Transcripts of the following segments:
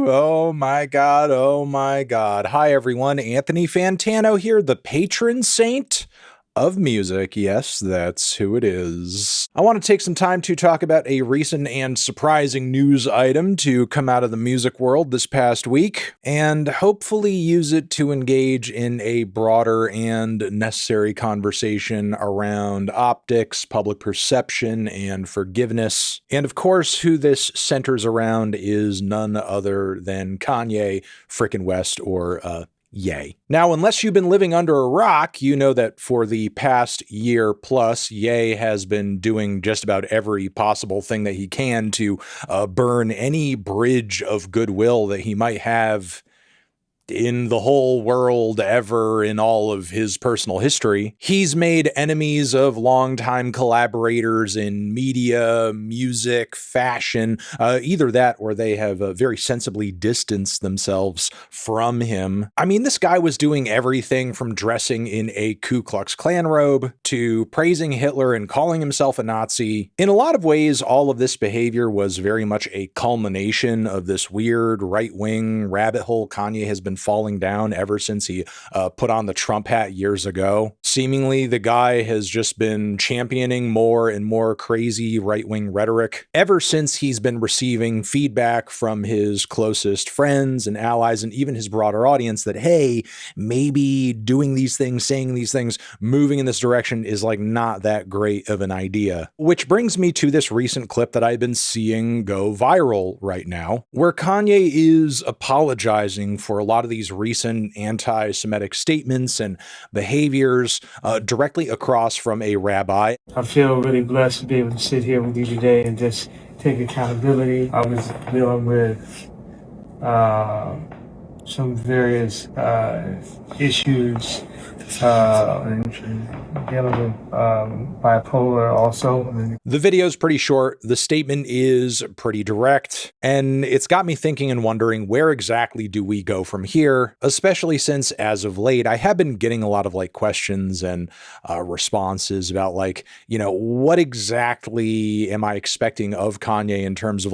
Oh my God. Oh my God. Hi, everyone. Anthony Fantano here, the patron saint of music. Yes, that's who it is. I want to take some time to talk about a recent and surprising news item to come out of the music world this past week, and hopefully use it to engage in a broader and necessary conversation around optics, public perception, and forgiveness. And of course, who this centers around is none other than Kanye frickin' West, or Ye. Now, unless you've been living under a rock, you know that for the past year plus, Ye has been doing just about every possible thing that he can to burn any bridge of goodwill that he might have in the whole world ever in all of his personal history. He's made enemies of longtime collaborators in media, music, fashion, either that or they have very sensibly distanced themselves from him. I mean, this guy was doing everything from dressing in a Ku Klux Klan robe to praising Hitler and calling himself a Nazi. In a lot of ways, all of this behavior was very much a culmination of this weird right-wing rabbit hole Kanye has been falling down ever since he put on the Trump hat years ago. Seemingly, the guy has just been championing more and more crazy right-wing rhetoric ever since he's been receiving feedback from his closest friends and allies and even his broader audience that, hey, maybe doing these things, saying these things, moving in this direction is like not that great of an idea. Which brings me to this recent clip that I've been seeing go viral right now, where Kanye is apologizing for a lot of these recent anti-Semitic statements and behaviors directly across from a rabbi. I feel really blessed to be able to sit here with you today and just take accountability. I was dealing with some various issues and dealing with bipolar also. The video's pretty short, the statement is pretty direct, and it's got me thinking and wondering where exactly do we go from here, especially since as of late I have been getting a lot of questions and responses about what exactly am I expecting of Kanye in terms of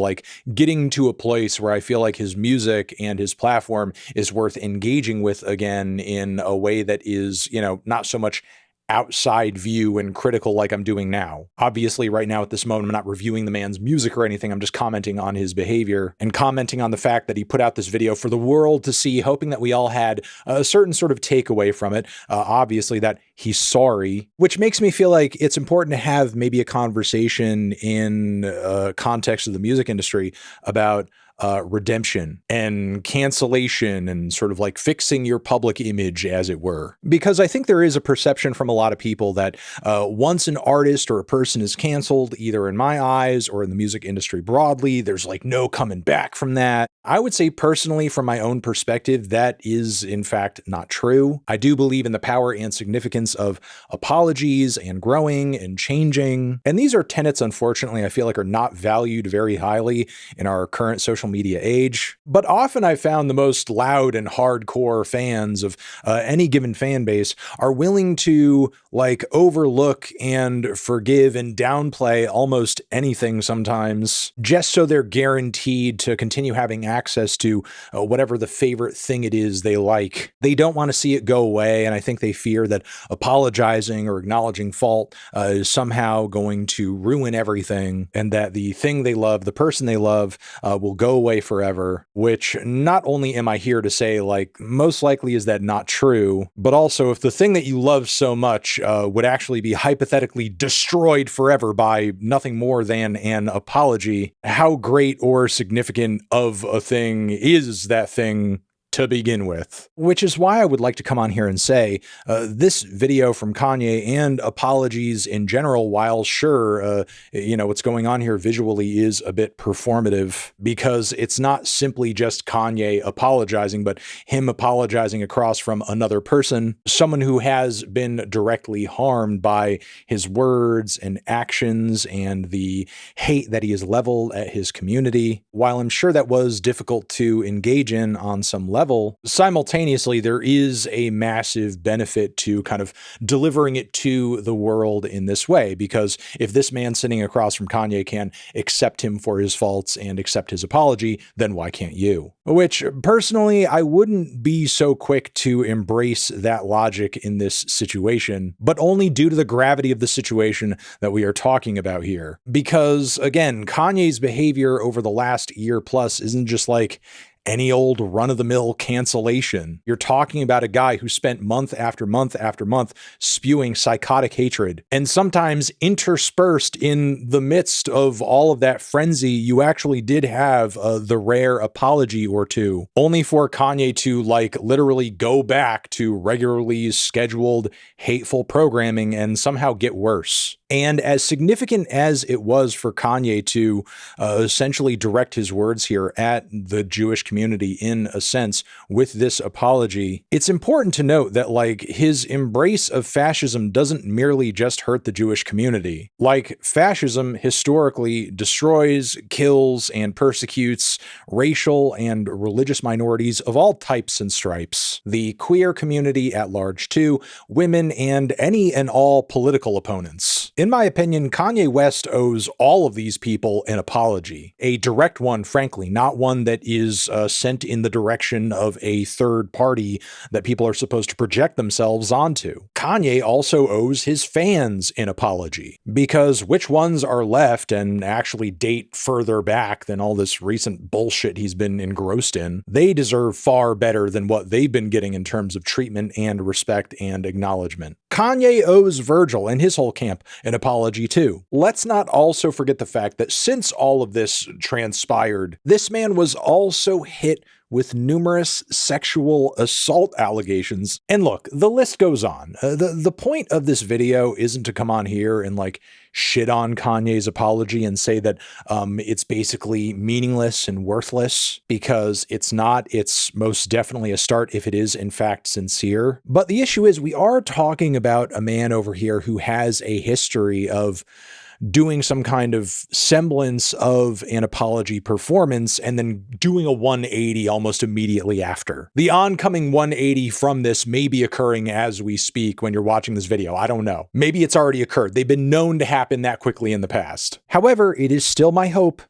getting to a place where I feel like his music and his platform is worth engaging with again in a way that is, not so much outside view and critical like I'm doing now. Obviously, right now at this moment, I'm not reviewing the man's music or anything. I'm just commenting on his behavior and commenting on the fact that he put out this video for the world to see, hoping that we all had a certain sort of takeaway from it. Obviously, that he's sorry, which makes me feel like it's important to have maybe a conversation in context of the music industry about redemption and cancellation and sort of fixing your public image, as it were. Because I think there is a perception from a lot of people that once an artist or a person is canceled, either in my eyes or in the music industry broadly, there's no coming back from that. I would say personally, from my own perspective, that is in fact not true. I do believe in the power and significance of apologies and growing and changing. And these are tenets, unfortunately, I feel like are not valued very highly in our current social media age. But often I found the most loud and hardcore fans of any given fan base are willing to overlook and forgive and downplay almost anything sometimes, just so they're guaranteed to continue having access to whatever the favorite thing it is they like. They don't want to see it go away, and I think they fear that apologizing or acknowledging fault is somehow going to ruin everything, and that the thing they love, the person they love, will go away forever, which not only am I here to say most likely is that not true, but also if the thing that you love so much would actually be hypothetically destroyed forever by nothing more than an apology, how great or significant of a thing is that thing to begin with? Which is why I would like to come on here and say this video from Kanye and apologies in general, while sure, what's going on here visually is a bit performative, because it's not simply just Kanye apologizing, but him apologizing across from another person, someone who has been directly harmed by his words and actions and the hate that he has leveled at his community. While I'm sure that was difficult to engage in on some level, level, simultaneously, there is a massive benefit to kind of delivering it to the world in this way. Because if this man sitting across from Kanye can accept him for his faults and accept his apology, then why can't you? Which, personally, I wouldn't be so quick to embrace that logic in this situation, but only due to the gravity of the situation that we are talking about here. Because, again, Kanye's behavior over the last year plus isn't just like any old run-of-the-mill cancellation. You're talking about a guy who spent month after month after month spewing psychotic hatred. And sometimes interspersed in the midst of all of that frenzy, you actually did have the rare apology or two, only for Kanye to literally go back to regularly scheduled hateful programming and somehow get worse. And as significant as it was for Kanye to essentially direct his words here at the Jewish community in a sense with this apology, it's important to note that his embrace of fascism doesn't merely just hurt the Jewish community. Fascism historically destroys, kills, and persecutes racial and religious minorities of all types and stripes, the queer community at large too, women, and any and all political opponents. In my opinion, Kanye West owes all of these people an apology. A direct one, frankly, not one that is sent in the direction of a third party that people are supposed to project themselves onto. Kanye also owes his fans an apology, because which ones are left and actually date further back than all this recent bullshit he's been engrossed in, they deserve far better than what they've been getting in terms of treatment and respect and acknowledgement. Kanye owes Virgil and his whole camp an apology too. Let's not also forget the fact that since all of this transpired, this man was also hit with numerous sexual assault allegations. And look, the list goes on. The point of this video isn't to come on here and shit on Kanye's apology and say that it's basically meaningless and worthless, because it's not. It's most definitely a start if it is in fact sincere. But the issue is, we are talking about a man over here who has a history of doing some kind of semblance of an apology performance and then doing a 180 almost immediately after. The oncoming 180 from this may be occurring as we speak when you're watching this video. I don't know. Maybe it's already occurred. They've been known to happen that quickly in the past. However, it is still my hope,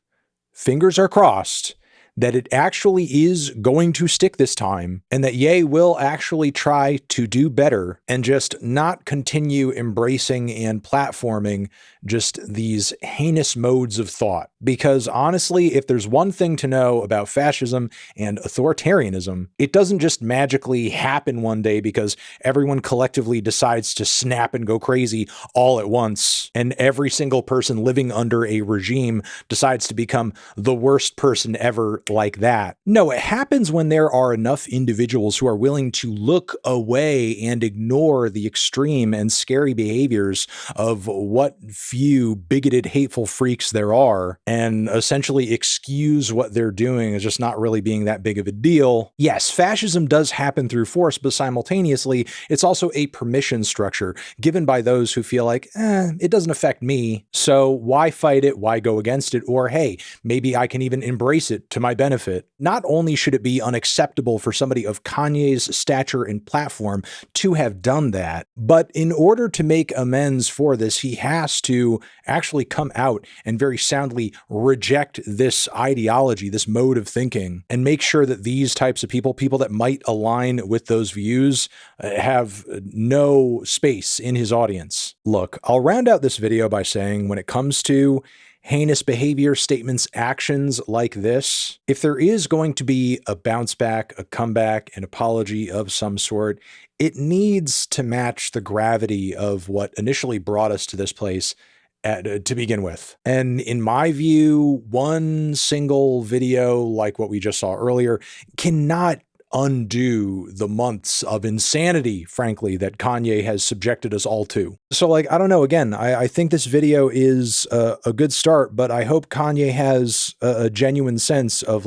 fingers are crossed, that it actually is going to stick this time, and that Ye will actually try to do better and just not continue embracing and platforming just these heinous modes of thought. Because honestly, if there's one thing to know about fascism and authoritarianism, it doesn't just magically happen one day because everyone collectively decides to snap and go crazy all at once, and every single person living under a regime decides to become the worst person ever like that. No, it happens when there are enough individuals who are willing to look away and ignore the extreme and scary behaviors of what few bigoted, hateful freaks there are, and essentially excuse what they're doing as just not really being that big of a deal. Yes, fascism does happen through force, but simultaneously, it's also a permission structure given by those who feel like, it doesn't affect me, so why fight it, why go against it, or hey, maybe I can even embrace it to my benefit. Not only should it be unacceptable for somebody of Kanye's stature and platform to have done that, but in order to make amends for this, he has to actually come out and very soundly reject this ideology, this mode of thinking, and make sure that these types of people that might align with those views, have no space in his audience. Look, I'll round out this video by saying, when it comes to heinous behavior, statements, actions like this, if there is going to be a bounce back, a comeback, an apology of some sort, it needs to match the gravity of what initially brought us to this place to begin with. And in my view, one single video like what we just saw earlier cannot undo the months of insanity, frankly, that Kanye has subjected us all to. So I don't know, again, I think this video is a good start, but I hope Kanye has a genuine sense of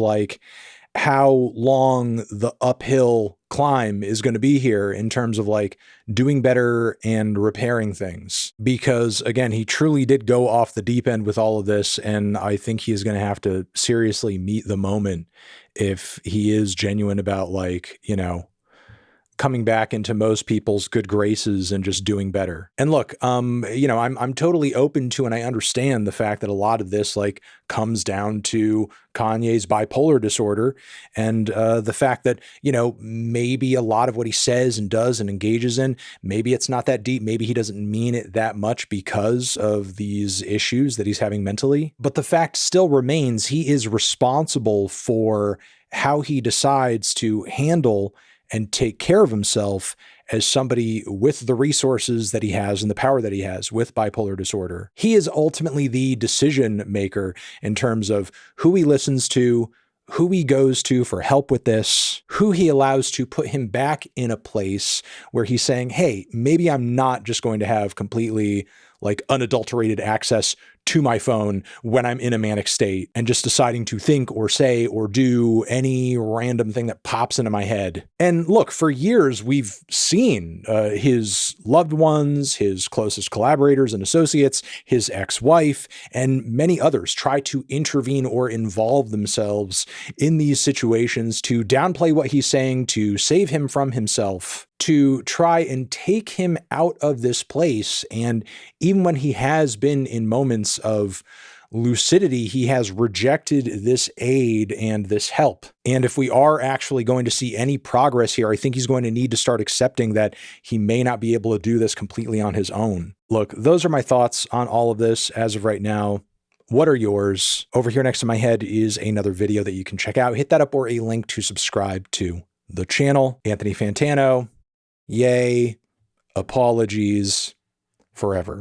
how long the uphill climb is going to be here in terms of like doing better and repairing things. Because again, he truly did go off the deep end with all of this. And I think he is going to have to seriously meet the moment if he is genuine about like, coming back into most people's good graces and just doing better. And look, I'm totally open to, and I understand the fact that a lot of this like comes down to Kanye's bipolar disorder and the fact that, maybe a lot of what he says and does and engages in, maybe it's not that deep. Maybe he doesn't mean it that much because of these issues that he's having mentally. But the fact still remains, he is responsible for how he decides to handle and take care of himself as somebody with the resources that he has and the power that he has with bipolar disorder. He is ultimately the decision maker in terms of who he listens to, who he goes to for help with this, who he allows to put him back in a place where he's saying, hey, maybe I'm not just going to have completely like unadulterated access to my phone when I'm in a manic state and just deciding to think or say or do any random thing that pops into my head. And look, for years, we've seen his loved ones, his closest collaborators and associates, his ex-wife, and many others try to intervene or involve themselves in these situations to downplay what he's saying, to save him from himself, to try and take him out of this place. And even when he has been in moments of lucidity, he has rejected this aid and this help. And if we are actually going to see any progress here, I think he's going to need to start accepting that he may not be able to do this completely on his own. Look, those are my thoughts on all of this as of right now. What are yours? Over here next to my head is another video that you can check out. Hit that up or a link to subscribe to the channel. Anthony Fantano. Yay. Apologies forever.